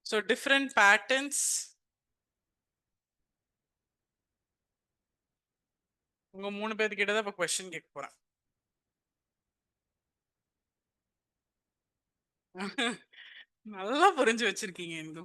So different patterns. உங்க 3 பேர்கிட்ட தான் இப்ப क्वेश्चन கேட்க போறேன். நல்லா புரிஞ்சு வச்சிருக்கீங்க இந்து.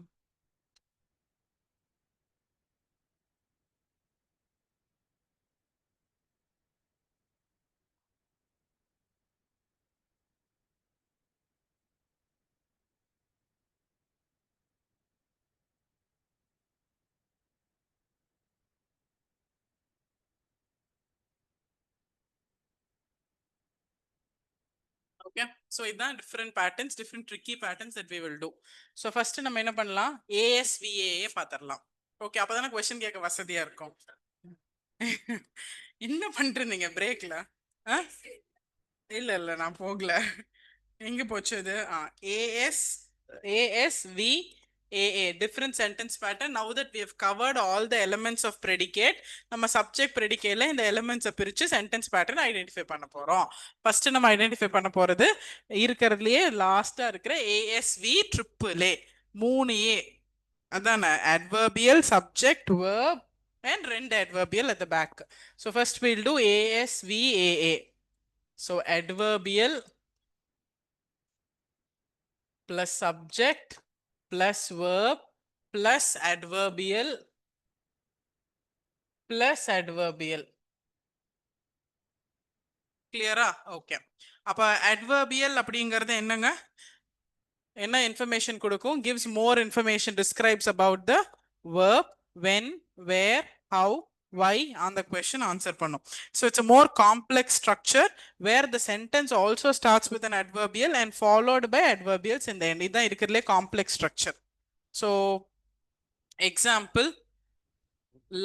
Okay, so இதான் different patterns, different tricky patterns that we will do. So first நம்ம என்ன பண்ணலாம், ASVA பாத்திரலாம். ஓகே, அப்பதானே क्वेश्चन கேட்க வசதியா இருக்கும். என்ன பண்றீங்க பிரேக்ல? இல்ல இல்ல நான் போகல. எங்க போச்சு இது? ASVAA, different sentence pattern. Now that we have covered all the elements of predicate, நம்ம subject predicateல இந்த elements பிரிச்சு sentence pattern identify பண்ண போறோம். first நம்ம identify பண்ண போறது இருக்கிறதுலயே லாஸ்டா இருக்கிற ASV triple A, 3A. அதான adverbial, subject, verb and ரெண்டு adverbial at the back. So first we'll do ASVAA. So adverbial plus subject plus verb plus adverbial plus adverbial. Clear-ஆ? Okay. அப்ப adverbial அப்படிங்கிறது என்னங்க? என்ன information கொடுக்கும்? Gives more information, describes about the verb, when, where, how, why on the question answer பண்ணும். So it's a more complex structure where the sentence also starts with an adverbial and followed by adverbials in the end. இதான் இருக்கிறதுலே complex structure. So example,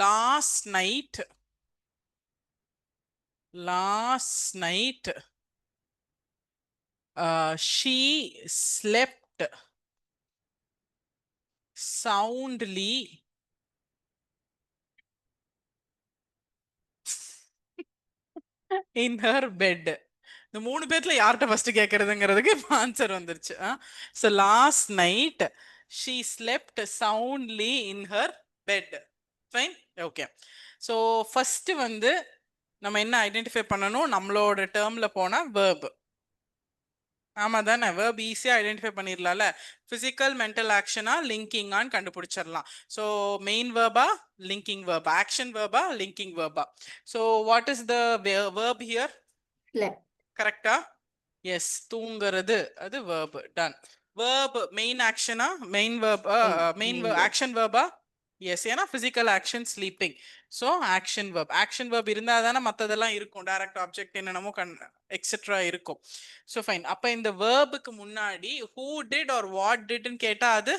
last night she slept soundly in her bed. இந்த 3 பேர்ல யார்கிட்ட first கேக்குறதுங்கிறதுக்கு answer வந்துருச்சு. So last night she slept soundly in her bed. Fine. Okay. So first வந்து நம்ம என்ன identify பண்ணணும், நம்மளோட டேர்ம்ல போனா verb. ஆமா தானே, verb ஈஸியா ஐடென்டிஃபை பண்ணிடலாம்ல. பிசிக்கல் மென்டல் ஆக்ஷனா லிங்கிங்கான்னு கண்டுபிடிச்சிடலாம். ஸோ மெயின் வேர்பா லிங்கிங் வேர்பா, ஆக்ஷன் வேர்பா லிங்கிங் வேர்பா. So what is the verb here? கரெக்டா? எஸ், தூங்குறது, அது வேர்ப். டன். வேர்ப் மெயின் ஆக்ஷனா, மெயின் வேர்ப், மெயின் ஆக்ஷன் வேர்பா? எஸ், ஏன்னா physical action sleeping. So action verb. Action verb இருந்தால் தானே மற்றதெல்லாம் இருக்கும், டைரக்ட் ஆப்ஜெக்ட் என்னென்னமோ எக்ஸெட்ரா இருக்கும். So fine. அப்போ இந்த வேர்புக்கு முன்னாடி ஹூ டிட் ஆர் வாட் டிட்னு கேட்டால் அது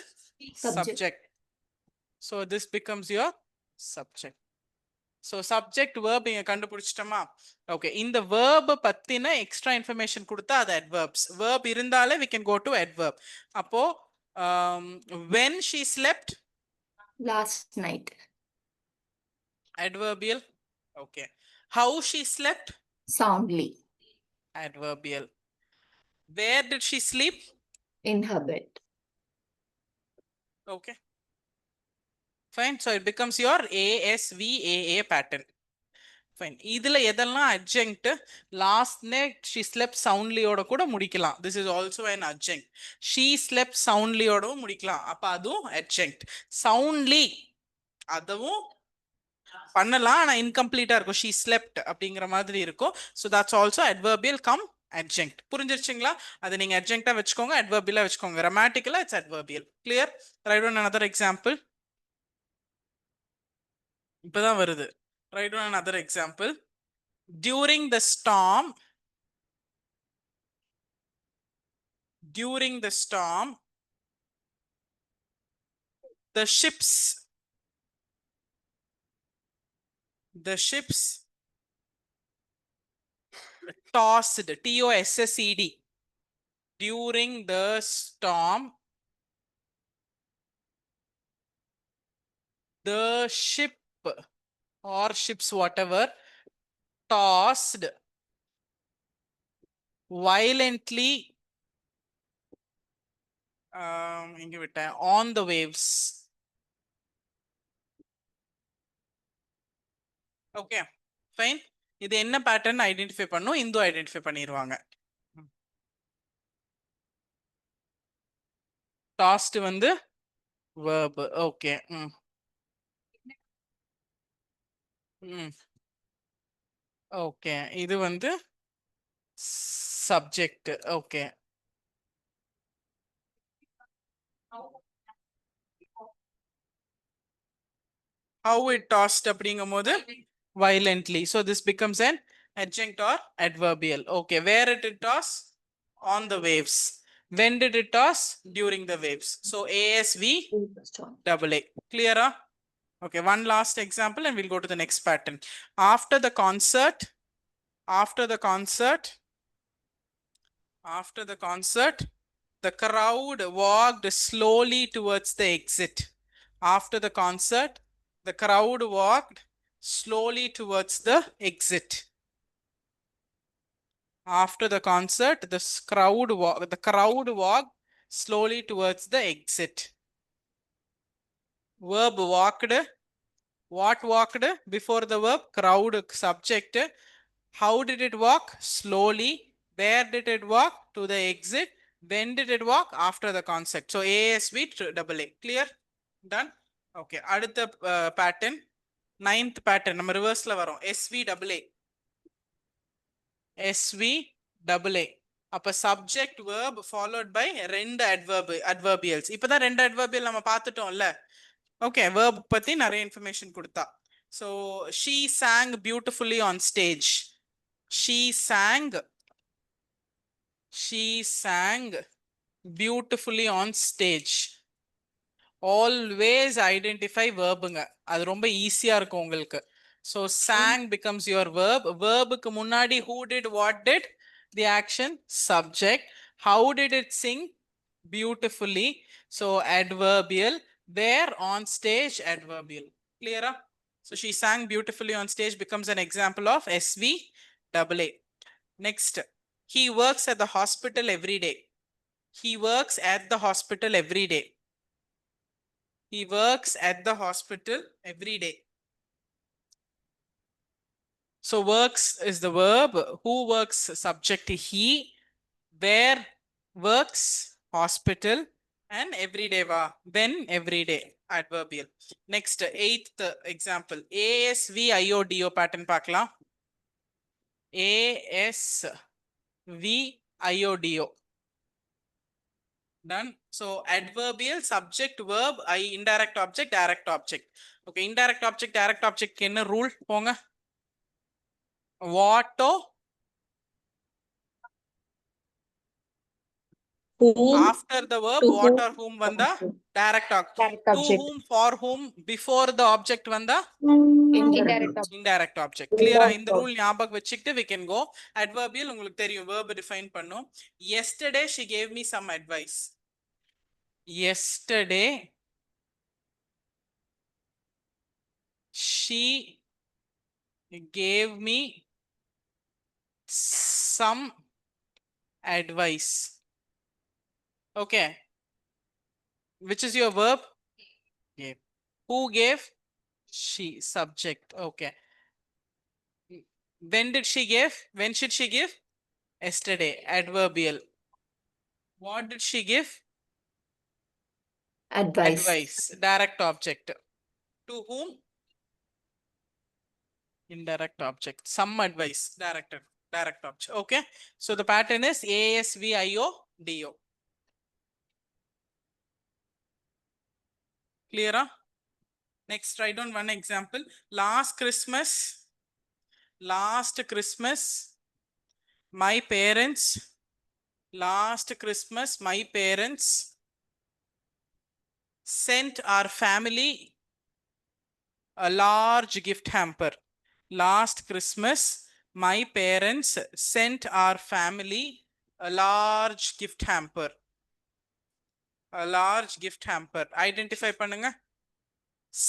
subject. So this becomes your subject. So subject verb இங்கே கண்டுபிடிச்சிட்டோமா? ஓகே, இந்த வேர்பை பற்றின எக்ஸ்ட்ரா இன்ஃபர்மேஷன் கொடுத்தா அது அட்வர்ப்ஸ். வேர்ப் இருந்தாலே we can go to adverb. அப்போ when she slept last night, adverbial. Okay. How she slept soundly, adverbial. Where did she sleep? in her bed. Okay. Fine. So it becomes your ASVAA pattern. Fine. இதுல எதெல்லாம் adjunct, last night she slept soundly ஓட கூட முடிக்கலாம். This is also an adjunct. She slept soundly ஓடவும் முடிக்கலாம். அப்ப அதுவும் adjunct. Soundly அதுவும் பண்ணலாம், ஆனா இன்கம்ப்ளீட்டா இருக்கும். she slept அப்படிங்கிற மாதிரி இருக்கும். So that's also adverbial come adjunct. புரிஞ்சிருச்சுங்களா? அது நீங்க adjunctா வச்சுக்கோங்க, adverbial வச்சுக்கோங்க. Grammatically it's adverbial. Clear? Write down another example. இப்பதான் வருது. Write down another example. During the storm, the ships tossed, TOSSED. During the storm, the ship or ships, whatever, tossed violently இங்க விட்டேன். On the waves. Okay fine. இது என்ன pattern identify பண்ணும், Hindu identify பண்ணிடுவாங்க. Tossed வந்து verb. Okay. Okay இது வந்து subject. Okay how it tossed அப்படிங்கும்போது violently. So this becomes an adjunct or adverbial. Okay, where did it toss? On the waves. When did it toss? During the waves. So ASV double A. Clear? Okay, one last example and we'll go to the next pattern. After the concert, the crowd walked slowly towards the exit. After the concert, the crowd walked slowly towards the exit. After the concert, the crowd walked slowly towards the exit. Verb walked. What walked before the verb? Crowd, subject. How did it walk? Slowly. Where did it walk? To the exit. When did it walk? After the concert. So ASV double A. Clear? Done? Okay. அடுத்த pattern. 9th pattern. நம்ம reverseல வரோம். SV double A. SV double A. அப்ப subject verb followed by ரெண்டு adverbials. இப்பதான் ரெண்டு adverbial நம்ம பார்த்துட்டோம்ல. Okay verb பத்தி நிறைய இன்ஃபர்மேஷன் கொடுத்தா. So she sang beautifully on stage. She sang beautifully on stage. Always identify verbுங்க. அது ரொம்ப ஈஸியா இருக்கும் உங்களுக்கு. So sang becomes your verb. Verbுக்கு முன்னாடி who did, what did? The action, subject. How did it sing? Beautifully. So adverbial. Where? On stage, adverbial. Clear? So she sang beautifully on stage becomes an example of SV double A. Next, he works at the hospital every day. He works at the hospital every day. He works at the hospital every day. So works is the verb. Who works? Subject he. Where? Works, hospital, and everyday va. When? Everyday. Adverbial. Next, 8th example. ASVIODO pattern பார்க்கலாம். ASVIODO. Done. So adverbial, subject, verb, indirect object, direct object. Okay, indirect object, direct object என்ன rule போங்க. What? Whom, After the verb, to what whom, or whom vanda? Direct object. direct To object. whom, for whom, before the object vanda? Indirect object. Indirect object. Clear? இந்த rule ஞாபகம் வச்சுக்கிட்டு we can go. Adverbial உங்களுக்கு தெரியும், verb define பண்ணும். Yesterday she gave me some advice. Yesterday she gave me some advice. Okay. Which is your verb? Gave. Who gave? She. Subject. Okay. When did she give? When should she give? Yesterday. Adverbial. What did she give? Advice. Advice. Direct object. To whom? Indirect object. Some advice. Directed. Direct object. Okay. So the pattern is ASVIODO. Clear? Next, write down one example. Last Christmas, my parents sent our family a large gift hamper. Last Christmas, my parents sent our family a large gift hamper. A large gift hamper. Identify பண்ணுங்க.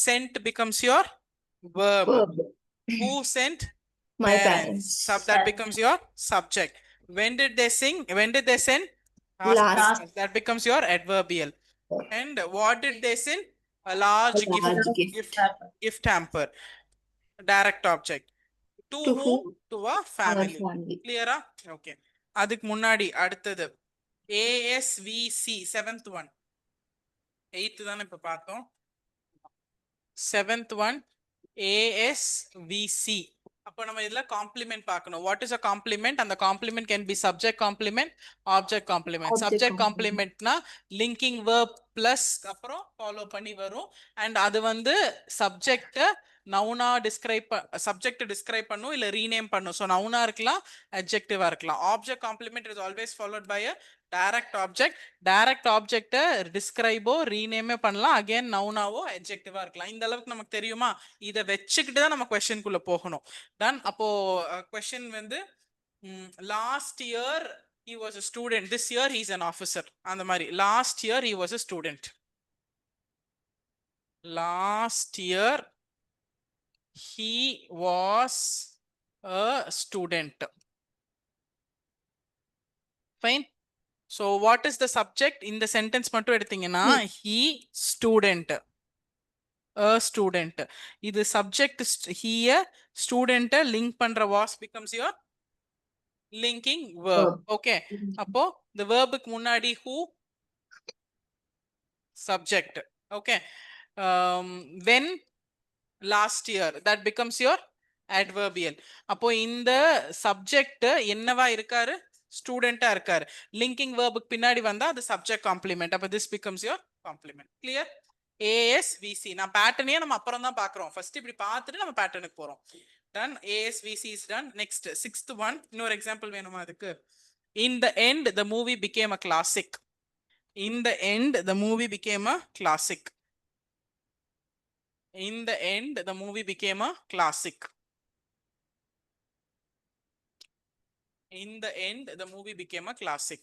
Sent becomes your verb. Who sent? My Parents. parents. That becomes your subject. When did they sing? When did they send? Last. That becomes your adverbial. And what did they send? A large A large gift. gift hamper. Direct object. To To whom? whom? To a Our family. family. Clear? Okay. அதுக்கு முன்னாடி அடுத்தது ASVC, seventh one. Eighth தானே இப்ப பார்த்தோம். Seventh one, ASVC. அப்போ நம்ம இதுல complement பார்க்கணும். What is a complement? அந்த complement can be subject complement, object complement. Object subject complement. காம்ப்ளிமெண்ட்னா லிங்கிங் verb பிளஸ் அப்புறம் ஃபாலோ பண்ணி வரும். அண்ட் அது வந்து சப்ஜெக்ட நவுனா சப்ஜெக்ட் டிஸ்கிரைப் பண்ணும் இல்ல ரீநேம் பண்ணும். ஸோ நவுனா இருக்கலாம், அட்ஜெக்டிவா இருக்கலாம். Object complement is always followed by a direct object. Direct ஆப்ஜெக்ட டிஸ்கிரைபோ ரீநேமே பண்ணலாம், அகைன் நவுனாவோ அட்ஜெக்டிவா இருக்கலாம். இந்த அளவுக்கு நமக்கு தெரியுமா? இதை வச்சுக்கிட்டு தான் நம்ம கொஸ்டின்குள்ள போகணும். டன். அப்போ கொஸ்டின் வந்து last year he was a student, this year he is an officer. அந்த மாதிரி last year he was a student. Last year he was a student. Fine. So what is the subject in the sentence மட்டும் எடுத்தீங்கன்னா he student, a student. இது subject he a student link பண்ற was becomes your linking verb. Okay. அப்போ the verb க்கு முன்னாடி who, subject. Okay. When, last year, that becomes your adverbial. அப்போ இந்த subject என்னவா இருக்காரு? ஸ்டூடெண்டா இருக்காரு. லிங்கிங் வேர்புக்கு பின்னாடி வந்தா அது சப்ஜெக்ட் காம்ப்ளிமெண்ட். அப்போ this becomes your complement. Clear? ASVC. நான் பேட்டர்னே நம்ம அப்புறம் தான் பார்க்குறோம். ஃபர்ஸ்ட் இப்படி பார்த்துட்டு நம்ம பேட்டர்னுக்கு போறோம். Done. ASVC is done. Next, sixth one. இன்னொரு எக்ஸாம்பிள் வேணுமா அதுக்கு? In the end, the movie became a classic. In the end, the movie became a classic. In the end, the movie became a classic. In the end, the movie became a classic.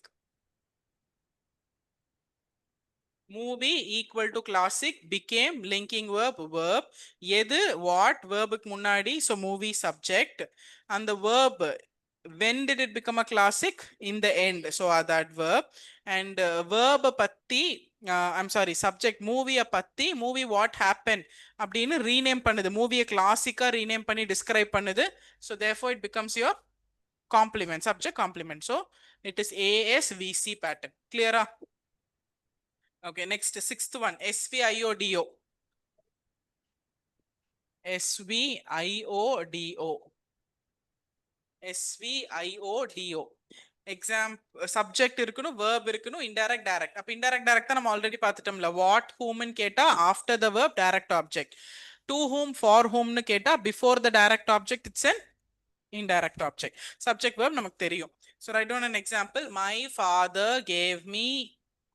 Movie equal to classic, became linking verb. எது what verb க்கு முன்னாடி, so movie subject. And the verb, when did it become a classic? In the end, so that verb. And verb பத்தி, I'm sorry, subject movie பத்தி, movie what happened அப்படின்னு rename பண்ணுது. movie classic-ஆ rename பண்ணி describe பண்ணுது. So therefore it becomes your complement, subject complement. So it is ASVC pattern. Clear? Okay, next, sixth one, SVIODO. SVIODO. SVIODO. Exam, subject இருக்கணும், verb இருக்கணும், indirect direct. அப்ப indirect direct தான் நம்ம already பார்த்துட்டோம்ல. what, whom ன்னு கேட்டா after the verb direct object. To whom, for whom ன்னு கேட்டா before the direct object it's an indirect object. Subject verb நமக்கு தெரியும். So write down an example. My father gave me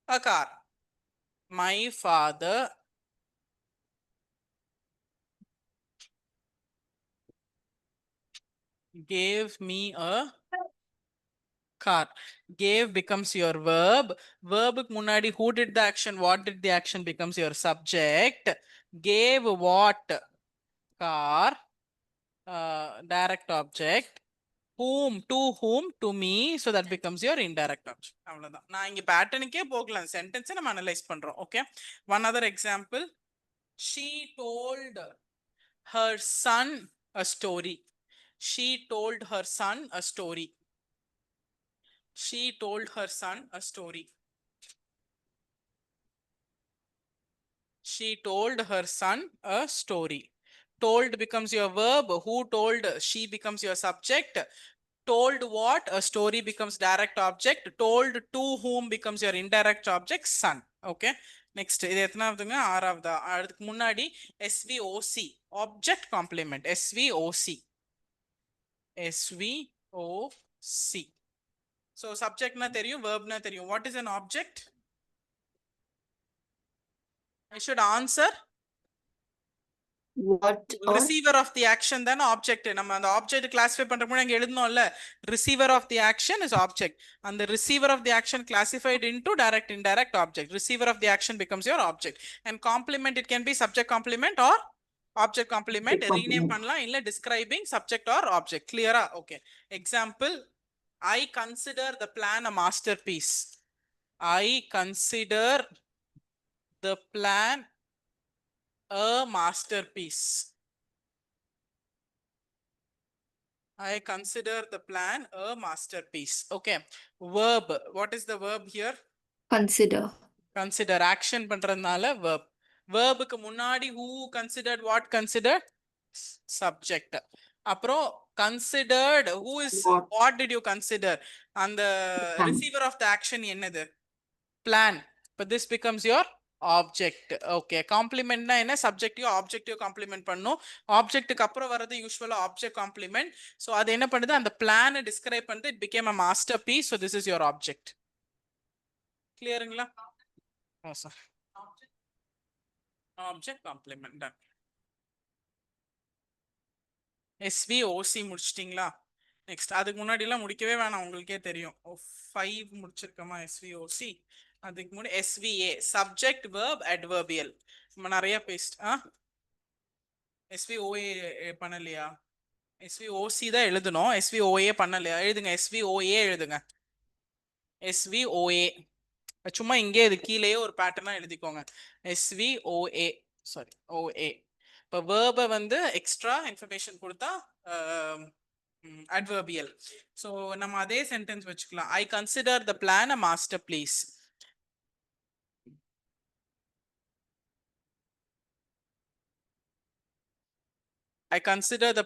a car. My father gave me a car. Gave becomes your verb. Verb க்கு முன்னாடி who did the action, what did the action becomes your subject. Gave what? Car. Direct object. Whom, to whom, to me, so that becomes your indirect object. அவ்வளவுதான். நான் இங்க பேட்டர்னுக்கே போகலாம், சென்டென்ஸை நம்ம analyse பண்றோம். Okay. One other example. She told her son a story. She told her son a story. She told her son a story. She told her son a story. Told becomes your verb. Who told? She becomes your subject. Told what? A story becomes direct object. Told to whom becomes your indirect object, son. Okay. Next, இது எத்தனாவதுங்க? ஆறாவதா? அதுக்கு முன்னாடி SVOC, object complement. SVOC. SVOC. So subject na தெரியும், verb na தெரியும். What is an object? I should answer. What or Receiver of the action தான object. நம்ம அந்த object classify பண்றதுக்கு முன்னாடி அங்க எழுதணும்ல. Receiver of the action is object. And the receiver of the action classified into direct, indirect object. Receiver of the action becomes your object. And complement, it can be subject complement or object complement. Rename பண்ணலாம், இல்ல describing subject or object. Clear? Okay. Example, I consider the plan a masterpiece. I consider the plan a masterpiece. I consider the plan a masterpiece. Okay. Verb. What is the verb here? Consider. Consider. Action பண்றதுனால verb. Verbக்கு முன்னாடி who considered what considered? Subject. அப்புறம் considered who is what did you consider? And the receiver of the action என்னது? Plan. But this becomes your object. Okay. Complement na என்ன? Subjective objective complement பண்ணும். Objectக்கு அப்புறம் வரது usual object complement. So அது என்ன பண்ணுது? அந்த plan describe பண்ணுது. It became a masterpiece. So this is your object. Clearங்களா? Oh, sir. Object complement done. SVOC முடிச்சிட்டீங்களா? நெக்ஸ்ட் அதுக்கு முன்னாடி எல்லாம் முடிக்கவே வேணாம், உங்களுக்கே தெரியும். 5 முடிச்சிருக்கோமா SVOC. அதுக்கு முன்னாடி SVA சப்ஜெக்ட் வெர்ப் அட்வர்பியல் நம்ம நிறைய SVOA பண்ணலையா? SVOC தான் எழுதணும், SVOA பண்ணலையா? எழுதுங்க, SVOA எழுதுங்க. SVOA சும்மா இங்கே இது கீழேயே ஒரு பேட்டர்னா எழுதிக்கோங்க. SVOA sorry OA. இப்போ வேர்பை வந்து எக்ஸ்ட்ரா இன்ஃபர்மேஷன் கொடுத்தா adverbial. So நம்ம அதே சென்டென்ஸ் வச்சுக்கலாம். I consider the plan a masterpiece. I considered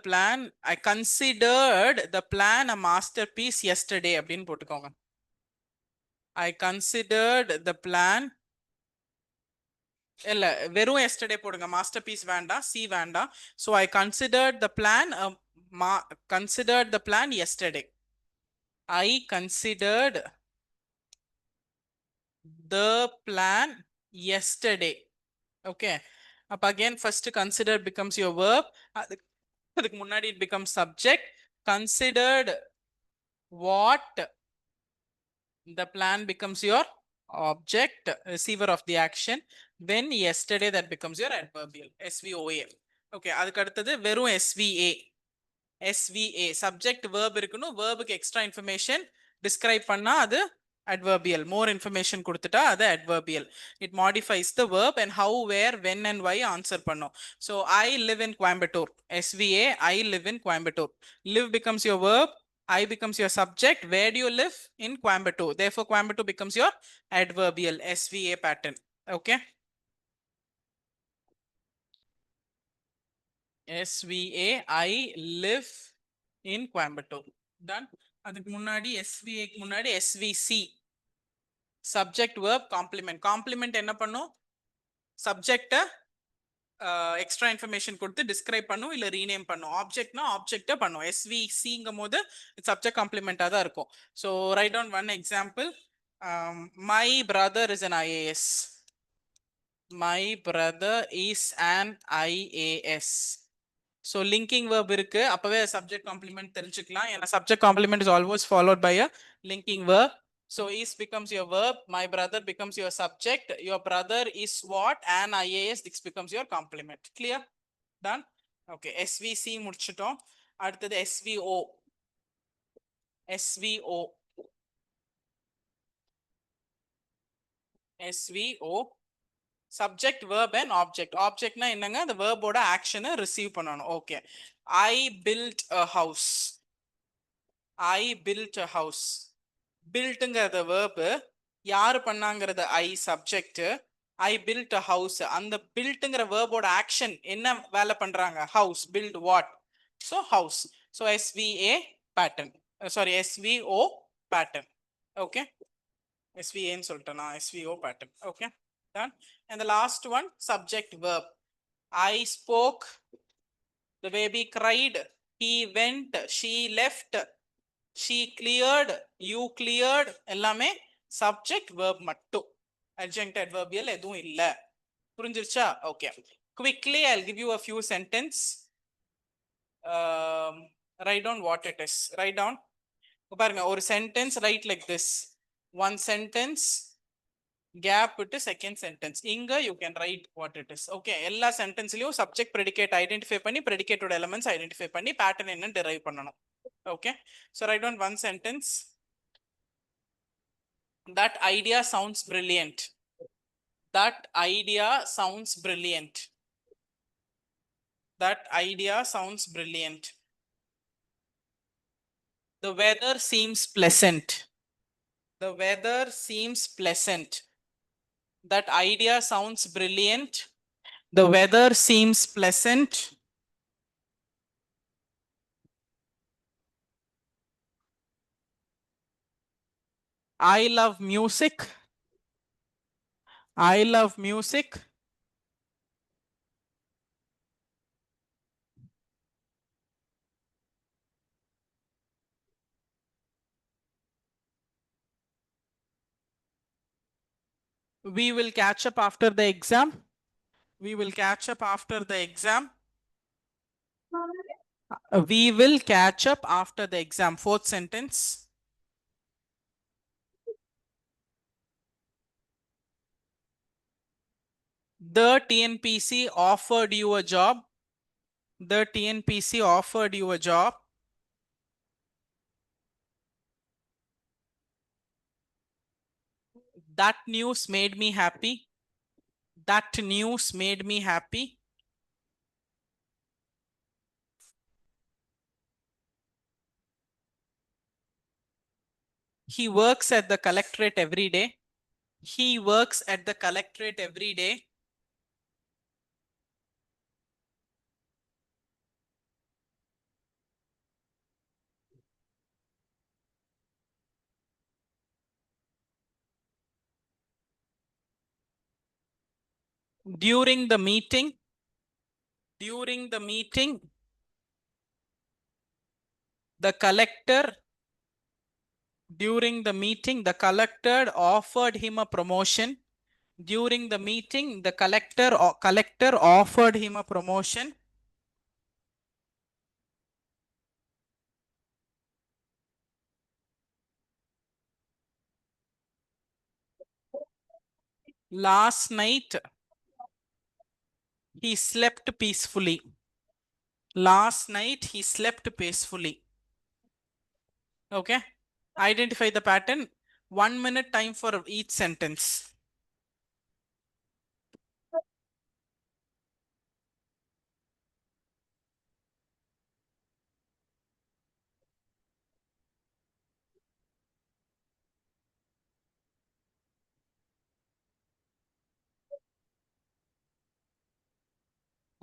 the plan a masterpiece yesterday அப்படின்னு போட்டுக்கோங்க. I considered the plan இல்ல வெறும் yesterday போடுங்க, masterpiece வேண்டாம், C வேண்டாம். So I considered the plan yesterday. I considered the plan yesterday. Okay. Up again, first consider becomes your verb. அதுக்கு முன்னாடி it becomes subject. Considered what? The plan becomes your object, receiver of the action. When yesterday, that becomes your adverbial. SVOA. Okay. அதுக்கு அடுத்தது வெறும் SVA. SVA subject verb இருக்கணும், verbக்கு extra information describe பண்ணா அது adverbial. More information கொடுத்துட்டா அது adverbial. It modifies the verb and how, where, when and why answer பண்ணும். So I live in Coimbatore. SVA I live in Coimbatore. Live becomes your verb, I becomes your subject. Where do you live? In Coimbatore. Therefore Coimbatore becomes your adverbial. SVA pattern. Okay. SVA I live in Coimbatore. Done. அதுக்கு முன்னாடி SVA க்கு முன்னாடி SVC subject verb complement. Complement என்ன பண்ணும்? Subject extra information கொடுத்து describe பண்ணும் இல்ல rename பண்ணும். ஆப்ஜெக்ட்னா ஆப்ஜெக்ட பண்ணும். SVCங்கும் போது சப்ஜெக்ட் காம்ப்ளிமெண்டா தான் இருக்கும். So write down one example. My brother is an IAS. My brother is an IAS. So linking verb இருக்கு, அப்பவே subject complement தெரிஞ்சுக்கலாம். ஏன்னா subject complement is always followed by a linking verb. So is becomes your verb, my brother becomes your subject, your brother is what? An IAS. This becomes your complement. Clear? Done? Okay. SVC முடிச்சிட்டோம். அடுத்தது SVO. SVO. SVO subject verb and object. Object na என்னங்க? the verb ஓட action receive பண்ணணும். Okay. I built a house. I built a house. builtங்கிறத verb, யாரு பண்ணாங்கிறது I subject. I built a house. அந்த builtங்கிற verb ஓட action என்ன வேலை பண்றாங்க? house. build what? So house. So SVA pattern. Sorry, SVO pattern. Okay. SVA ன்னு சொல்லிட்டேனா? SVO pattern. Okay. Done. And the last one, subject verb. I spoke, the baby cried, he went, she left, she cleared, you cleared, எல்லாமே subject verb மட்டும். Adjunct adverbial எதுவும் இல்ல. புரிஞ்சிருச்சா? Okay. Quickly I'll give you a few sentence. Write down what it is. Write down. பாருங்க, ஒரு sentence write like this. One sentence gap விட்டு second sentence. இங்க you can write what it is. Okay. எல்லா சென்டென்ஸ்லயும் subject predicate identify பண்ணி ப்ரெடிகேட்டோட elements identify பண்ணி pattern என்னன்னு derive பண்ணணும். Okay. So right on one sentence. That idea sounds brilliant. That idea sounds brilliant. That idea sounds brilliant. The weather seems pleasant. The weather seems pleasant. That idea sounds brilliant. The weather seems pleasant. I love music. I love music. We will catch up after the exam. We will catch up after the exam. We will catch up after the exam. Fourth sentence. The TNPC offered you a job. The TNPC offered you a job. That news made me happy. That news made me happy. He works at the collectorate every day. He works at the collectorate every day. During the meeting, the collector, during the meeting, the collector offered him a promotion. During the meeting, the collector offered him a promotion. Last night, he slept peacefully. Last night, he slept peacefully. Okay. Identify the pattern. 1 minute time for each sentence.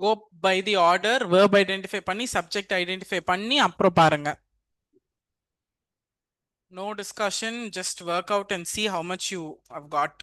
Go by the order. Verb identify பண்ணி subject identify பண்ணி அப்புறம் பாருங்க. No discussion. Just work out and see how much you have got.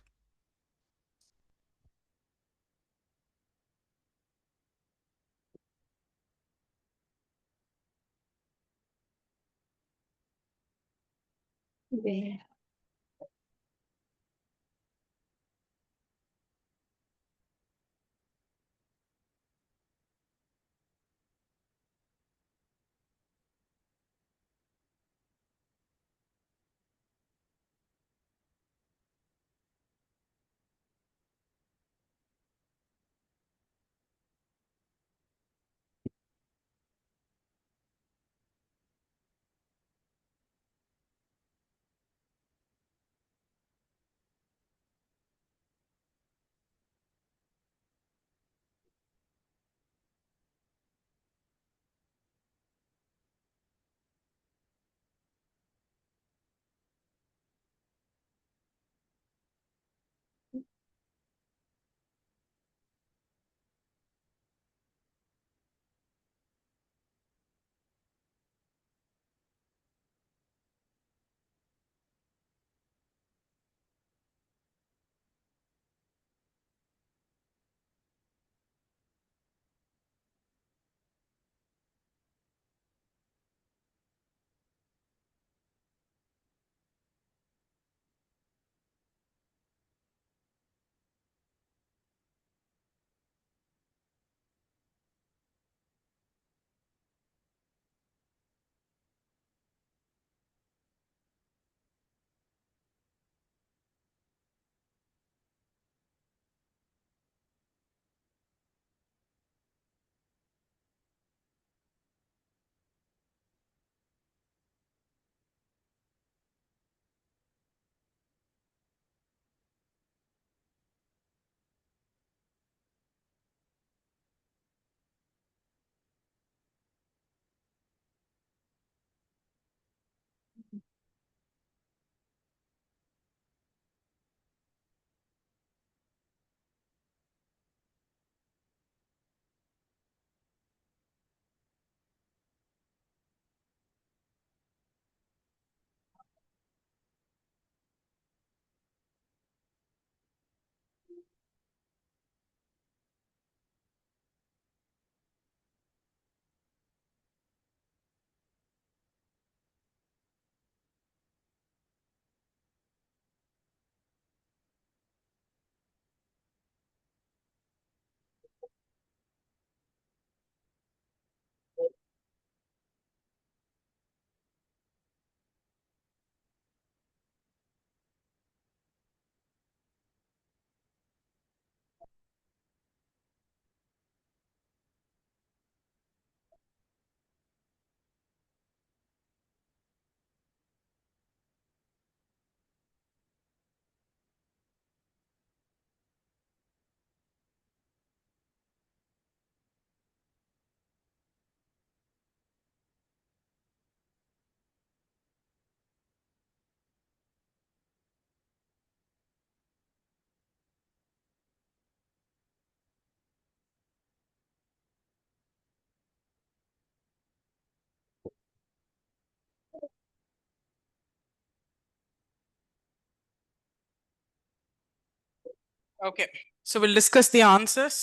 Okay, so we'll discuss the answers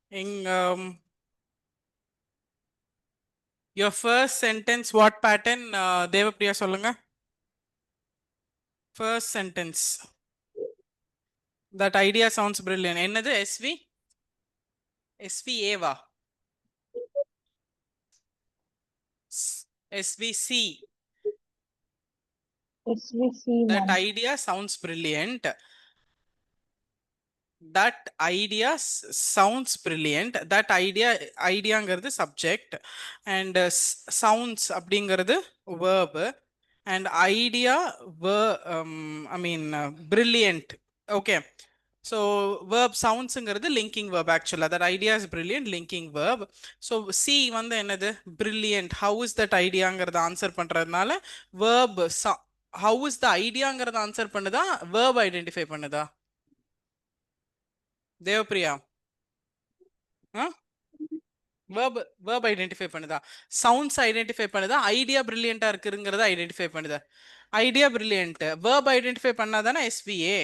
in your first sentence. What pattern? Devapriya solunga. First sentence. That idea sounds brilliant. Enadhu SVA va? SVC. SVC, That ma'am. idea sounds brilliant. That idea sounds brilliant. That ideaங்கிறது subject and sounds அப்படிங்கிறது verb and idea I mean brilliant. Okay, so verb soundsங்கிறது linking verb. Actually that idea is brilliant, linking verb. So C வந்து என்னது brilliant. How is that ideaங்கிறது answer பண்றதுனால verb how is the ideaங்கிறது answer பண்ணுதா verb identify பண்ணுதா தேவப்பிரியா? verb identify பண்ணுதா, sounds identify பண்ணுதா, ஐடியா பிரில்லியண்டா இருக்குங்கிறத ஐடென்டிஃபை பண்ணுதா? ஐடியா பிரில்லியன்ட் verb ஐடென்டிஃபை பண்ணாதானே எஸ்விஏ.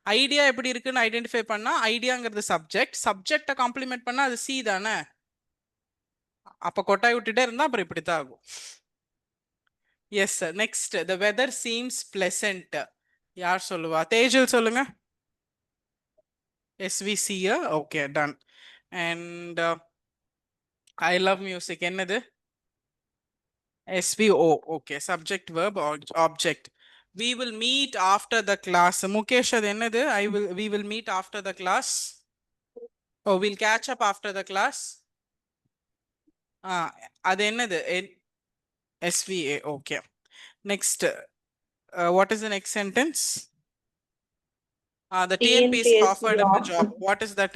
ஐடியா எப்படி இருக்குன்னு ஐடென்டிஃபை பண்ணா ஐடியாங்கிறது சப்ஜெக்ட், சப்ஜெக்டை காம்ப்ளிமெண்ட் பண்ணா அது சி தானே. அப்ப கொட்டாய் விட்டுட்டே இருந்தா அப்புறம் இப்படித்தான் ஆகும். Yes sir. Next, the weather seems pleasant. யார் சொல்லுவா? தேஜல் சொல்லுங்க. SVC. Okay, done. And I love music. என்னது? SVO. Okay, subject verb object. We will meet after the class. Mukesh, அது என்னது? We will meet after the class. Oh, we'll catch up after the class. அது என்னது? SVA. Okay. Next, what is the next sentence? The Tnpsc offered a job. What is that?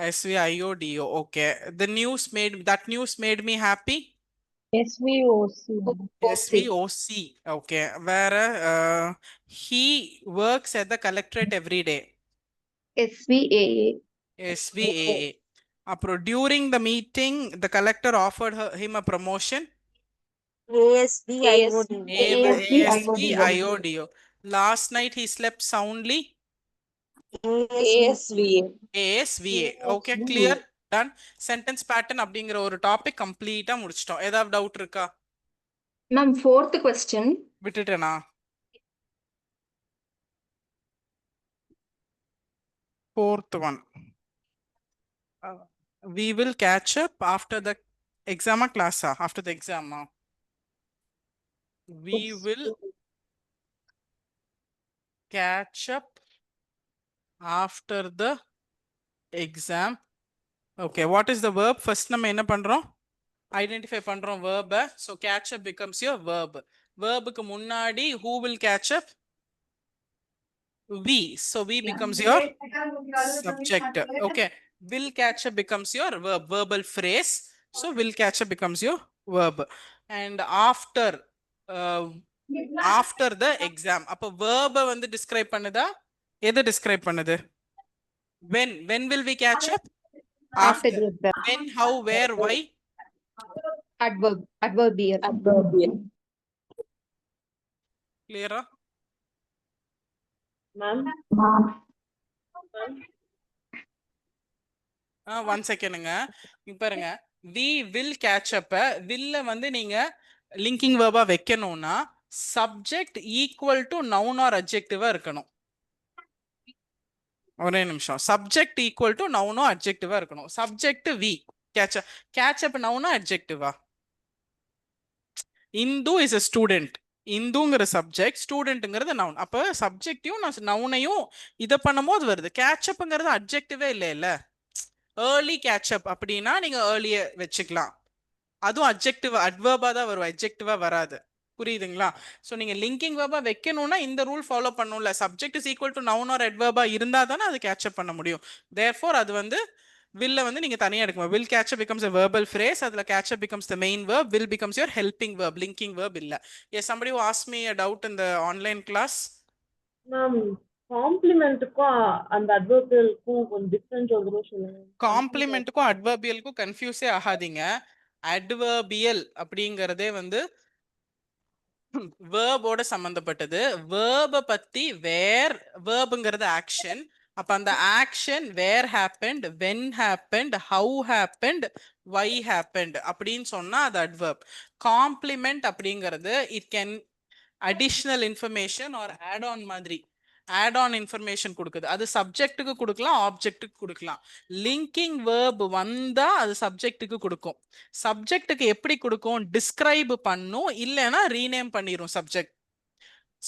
SVIODO. Okay. That news made me happy. SVOC. SVOC. Okay. Where he works at the collectorate every day. SVAA. SVAA. During the meeting, the collector offered him a promotion. ASVIODO. Last night he slept soundly. ASVA. ASVA. Okay, clear. Done. Sentence pattern அப்படிங்கிற ஒரு topic கம்ப்ளீட்டா முடிச்சிட்டோம். ஏதாவது doubt இருக்கா? Ma'am, fourth question. விட்டுட்டேனா? Fourth one. We will catch up after the exam class. After the exam. We will catch up after the exam. Okay, what is the verb? First நம்ம என்ன பண்றோம்? Identify பண்றோம் verb. So catch up becomes your verb. Verbக்கு முன்னாடி who will catch up? We. So we becomes your subject. Okay. Will catch up becomes your verb, verbal phrase. So will catch up becomes your verb. And after the exam. அப்ப verb வந்து describe பண்ணுதா? எதை describe பண்ணுது? When will we catch up? After the exam. When, how, where, why? Adverbial. Clear? Ma'am. One second. பாருங்க, we will catch up. will வந்து நீங்க linking verb வைக்கணும்னா subject equal to noun or adjective இருக்கணும். ஒரே நிமிஷம். subject equal to noun or adjective இருக்கணும். subject we. catch up noun or adjective? Indu is a student. இந்துங்கிற subject, ஸ்டூடெண்ட்ங்கிறது noun. அப்ப சப்ஜெக்டையும் நவுனையும் இதை பண்ணும்போது வருது. கேட்சப்ங்கிறது அட்ஜெக்டிவே இல்லை இல்ல. ஏர்லி கேட்சப் அப்படின்னா நீங்க ஏர்லிய வச்சுக்கலாம். அதுவும் அட்ஜெக்டிவ் அட்வர்பா தான் வரும், அட்ஜெக்டிவா வராது. புரியுதுங்களா? ஸோ நீங்க லிங்கிங் வேர்பா வைக்கணும்னா இந்த ரூல் ஃபாலோ பண்ணணும்ல. Subject is equal to noun or அட்வர்பா இருந்தா தானே அது கேட்சப் பண்ண முடியும். தேர்ஃபோர் அது வந்து will வந்து நீங்க தனியா எடுக்கணும். will catch up becomes a verbal phrase. அதுல catch up becomes the main verb. will becomes your helping verb, linking verb இல்ல. Yes, somebody who asked me a doubt in the online class. Ma'am, காம்ப்ளிமெண்ட்டுக்கும் அந்த அட்வர்பியலுக்கும் கொஞ்சம் difference வந்து சொல்லுங்க. காம்ப்ளிமெண்ட்டுக்கும் அட்வர்பியலுக்கும் கன்ஃபியூஸே ஆகாதீங்க. Adverbial அப்படிங்கறதே வந்து வேர்போட சம்பந்தப்பட்டது. வேர்ப பத்தி வேர், வேர்புங்கிறது ஆக்ஷன். அப்ப அந்த action where happened, when happened, how happened, why happened அப்படின்னு சொன்னா அது அட்வர்ப். காம்ப்ளிமெண்ட் அப்படிங்கிறது it can additional information or add on மாதிரி ஆட் ஆன் இன்ஃபர்மேஷன் கொடுக்குது. அது சப்ஜெக்ட்டுக்கு கொடுக்கலாம், ஆப்ஜெக்ட்டுக்கு கொடுக்கலாம். லிங்கிங் வேர்ப் வந்தா அது சப்ஜெக்ட்டுக்கு கொடுக்கும். சப்ஜெக்ட்டுக்கு எப்படி கொடுக்கும்? டிஸ்கிரைப் பண்ணும், இல்லைன்னா ரீநேம் பண்ணிரும் subject.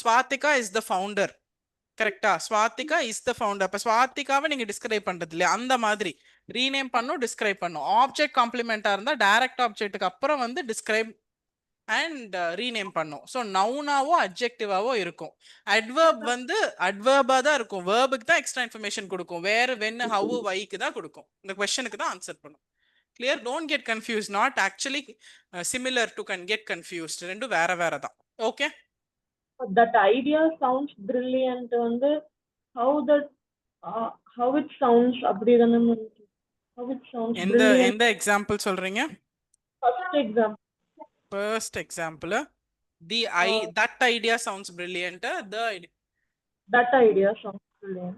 Swathika is the founder, கரெக்டா? Swathika is the founder. அப்ப ஸ்வாதிகாவை நீங்க டிஸ்கிரைப் பண்றது இல்லையா, அந்த மாதிரி ரீநேம் பண்ணும், டிஸ்கிரைப் பண்ணும். ஆப்ஜெக்ட் காம்ப்ளிமெண்டா இருந்தா டைரக்ட் ஆப்ஜெக்ட்டுக்கு அப்புறம் வந்து டிஸ்கிரைப் அண்ட் ரீநேம் பண்ணும். ஸோ நவுனாவோ அட்ஜெக்டிவாவோ இருக்கும். அட்வர்ப் வந்து அட்வர்பா தான் இருக்கும், வேர்புக்கு தான் எக்ஸ்ட்ரா இன்ஃபர்மேஷன் கொடுக்கும். வேற வென், ஹவு, வைக்கு தான் கொடுக்கும். இந்த கொஸ்டனுக்கு தான் ஆன்சர் பண்ணும். Clear? Don't get confuse. Not actually similar to get confused. ரெண்டும் வேற வேற தான். Okay. That idea sounds brilliant. வந்து how that how it sounds அப்படிதானே how it sounds brilliant. எந்த எக்ஸாம்பிள் சொல்றீங்க? First example. First example, that idea sounds brilliant. That idea sounds brilliant.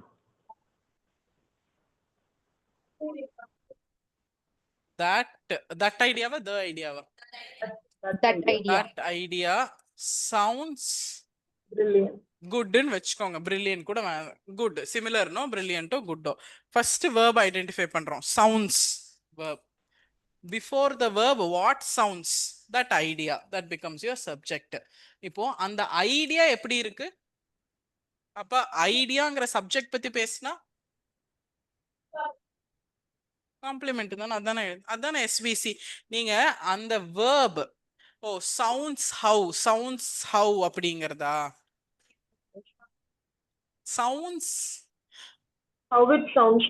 that idea va the idea va That idea. that idea sounds Brilliant. good ன்னு வெச்சுக்கோங்க. brilliant கூட good similar no brilliant good. First verb identify பண்றோம். sounds verb. Before the verb what sounds? that idea, that becomes your subject. இப்போ அந்த idea எப்படி இருக்கு? அப்ப ஐடியாங்கிற subject பத்தி பேசினா காம்ப்ளிமெண்ட் தானே. அதானே எஸ்விசி. நீங்க அந்த verb sounds how அப்படிங்கிறதா? sounds How it sounds.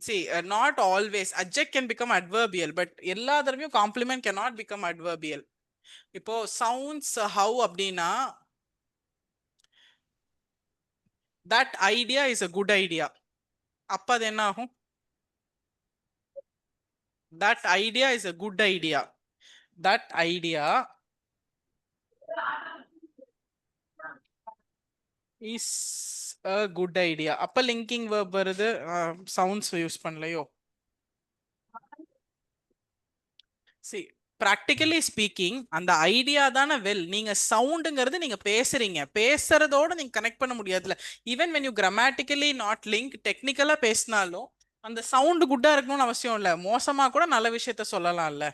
see not always adjective can become adverbial, but எல்லா தடவையும் complement cannot become adverbial. இப்போ sounds how அப்படின்னா that idea is a good idea. அப்ப அது என்ன ஆகும்? that idea is a good idea. that idea is a good idea. அப்ப linking verb வருது, sounds யூஸ் பண்ணலையோ. see practically speaking அந்த ஐடியா தானே வெல். நீங்க சவுண்டுங்கிறது நீங்க பேசுறீங்க, பேசுறதோட நீங்க கனெக்ட் பண்ண முடியாதுல. Even when you grammatically not link, டெக்னிக்கலா பேசினாலும் அந்த சவுண்ட் குட்டா இருக்கணும்னு அவசியம் இல்ல, மோசமா கூட நல்ல விஷயத்த சொல்லலாம்ல.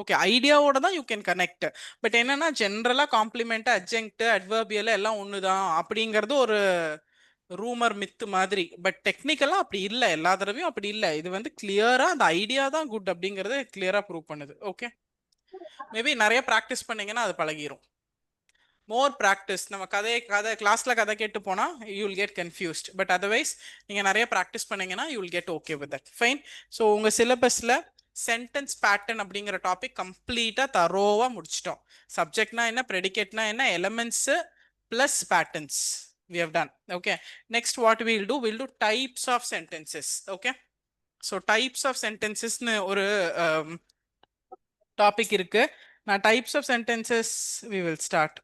ஓகே, ஐடியாவோட தான் யூ கேன் கனெக்ட். பட் என்னன்னா ஜென்ரலா காம்ப்ளிமெண்ட், அட்ஜெக்ட், அட்வர்பியல் எல்லாம் ஒண்ணுதான் அப்படிங்கிறது ஒரு ரூமர் மித்து மாதிரி. பட் டெக்னிக்கலா அப்படி இல்ல, எல்லா தடவையும் அப்படி இல்ல. இது வந்து கிளியரா அந்த ஐடியா தான் குட் அப்படிங்கறத கிளியரா ப்ரூவ் பண்ணுது. ஓகே, மேபி நிறைய ப்ராக்டிஸ் பண்ணீங்கன்னா அது பழகிரும். மோர் ப்ராக்டிஸ். நம்ம கதை கிளாஸ்ல கதை கேட்டு போனா you will get confused. But otherwise நீங்க நிறைய ப்ராக்டிஸ் பண்ணீங்கன்னா you will get okay with that. Fine. So உங்க சிலபஸ்ல சென்டென்ஸ் பேட்டர்ன் அப்படிங்கிற டாபிக் கம்ப்ளீட்டா தரோவா முடிச்சிட்டோம். சப்ஜெக்ட்னா என்ன, ப்ரெடிகேட்னா என்ன, elements plus patterns we have done. Okay, next what we'll do types of sentences. Okay, so types of sentences னு ஒரு topic இருக்கு. நான் types of sentences we will start.